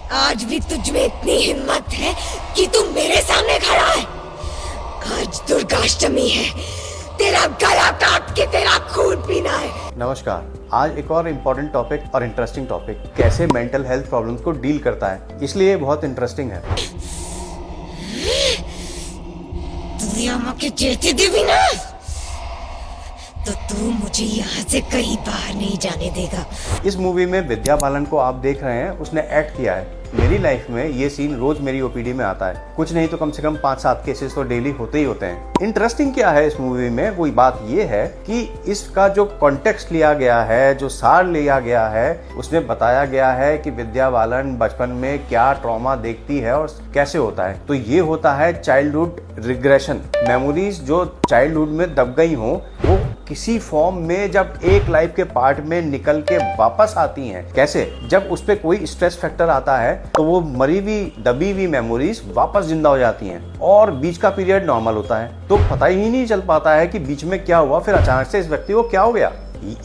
आज भी तुझ में इतनी हिम्मत है कि तू मेरे सामने खड़ा है। आज दुर्गाष्टमी है, तेरा गला काट के तेरा खून पीना है। नमस्कार, आज एक और इम्पोर्टेंट टॉपिक और इंटरेस्टिंग टॉपिक कैसे मेंटल हेल्थ प्रॉब्लम्स को डील करता है, इसलिए ये बहुत इंटरेस्टिंग है। तू यहाँ के जेती देवी ना, तो तू मुझे यहाँ से कहीं बाहर नहीं जाने देगा। इस मूवी में विद्या बालन को आप देख रहे हैं, उसने एक्ट किया है। मेरी लाइफ में ये सीन रोज मेरी ओपीडी में आता है, कुछ नहीं तो कम से कम 5-7 केसेस तो डेली होते ही होते हैं। इंटरेस्टिंग क्या है इस मूवी में, वो बात ये है कि इसका जो कॉन्टेक्स्ट लिया गया है, जो सार लिया गया है, उसमें बताया गया है कि विद्या बालन बचपन में क्या ट्रॉमा देखती है और कैसे होता है। तो ये होता है चाइल्डहुड रिग्रेशन। मेमोरीज जो चाइल्डहुड में दब गई हो, वो किसी फॉर्म में जब एक लाइफ के पार्ट में निकल के वापस आती हैं। कैसे? जब उस पे कोई स्ट्रेस फैक्टर आता है तो वो मरी हुई दबी हुई मेमोरीज वापस जिंदा हो जाती हैं और बीच का पीरियड नॉर्मल होता है, तो पता ही नहीं चल पाता है कि बीच में क्या हुआ, फिर अचानक से इस व्यक्ति को क्या हो गया।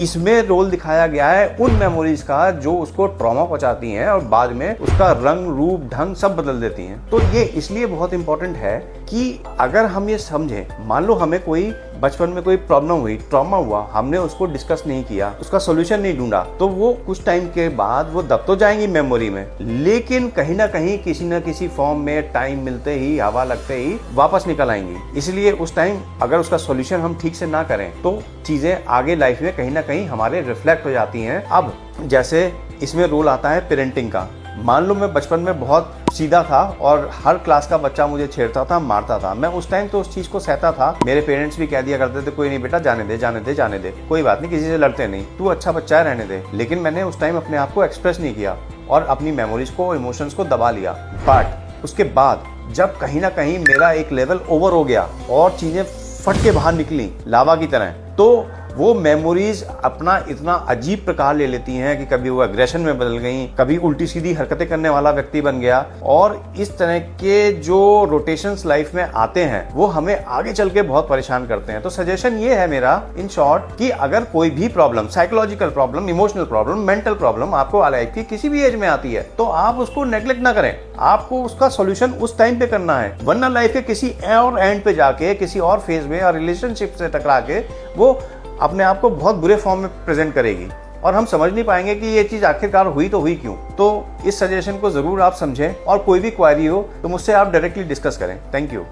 इसमें रोल दिखाया गया है उन मेमोरीज का जो उसको ट्रॉमा पहुंचाती हैं और बाद में उसका रंग रूप ढंग सब बदल देती हैं। तो ये इसलिए बहुत इंपॉर्टेंट है कि अगर हम ये समझें, मान लो हमें कोई बचपन में कोई प्रॉब्लम हुई, ट्रॉमा हुआ, हमने उसको डिस्कस नहीं किया, उसका सोल्यूशन नहीं ढूंढा, तो वो कुछ टाइम के बाद वो दब तो जाएंगी मेमोरी में, लेकिन कहीं ना कहीं किसी न किसी फॉर्म में टाइम मिलते ही, हवा लगते ही वापस निकल आएंगी। इसलिए उस टाइम अगर उसका सोल्यूशन हम ठीक से ना करें तो चीजें आगे लाइफ में कहीं ना कहीं हमारे रिफ्लेक्ट हो जाती हैं। अब जैसे इसमें रोल आता है पेरेंटिंग का। मान लो मैं बचपन में बहुत सीधा था और हर क्लास का बच्चा मुझे छेड़ता था, मारता था। मैं उस टाइम तो उस चीज को सहता था। मेरे पेरेंट्स भी कह दिया करते थे, कोई नहीं बेटा, जाने दे जाने दे जाने दे, कोई बात नहीं, किसी से लड़ते नहीं, तू अच्छा बच्चा है, रहने दे। लेकिन मैंने उस टाइम अपने आप को एक्सप्रेस नहीं किया और अपनी मेमोरीज को, इमोशंस को दबा लिया। बट उसके बाद जब कहीं ना कहीं मेरा एक लेवल ओवर हो गया और चीजें फट के बाहर निकली लावा की तरह, तो वो मेमोरीज अपना इतना अजीब प्रकार ले लेती हैं कि कभी वो एग्रेशन में बदल गई, कभी उल्टी सीधी हरकतें करने वाला व्यक्ति बन गया। और इस तरह के जो रोटेशंस लाइफ में आते हैं वो हमें आगे चल के बहुत परेशान करते हैं। तो सजेशन ये है मेरा इन शॉर्ट कि अगर कोई भी problem, psychological problem, emotional problem, mental problem आपको लाइफ की किसी भी एज में आती है, तो आप उसको नेग्लेक्ट ना करें। आपको उसका सोल्यूशन उस टाइम पे करना है, वरना लाइफ के किसी और एंड पे जाके, किसी और फेज में और रिलेशनशिप से टकरा के वो अपने आप को बहुत बुरे फॉर्म में प्रेजेंट करेगी और हम समझ नहीं पाएंगे कि ये चीज आखिरकार हुई तो हुई क्यों। तो इस सजेशन को जरूर आप समझें और कोई भी क्वेरी हो तो मुझसे आप डायरेक्टली डिस्कस करें। Thank you.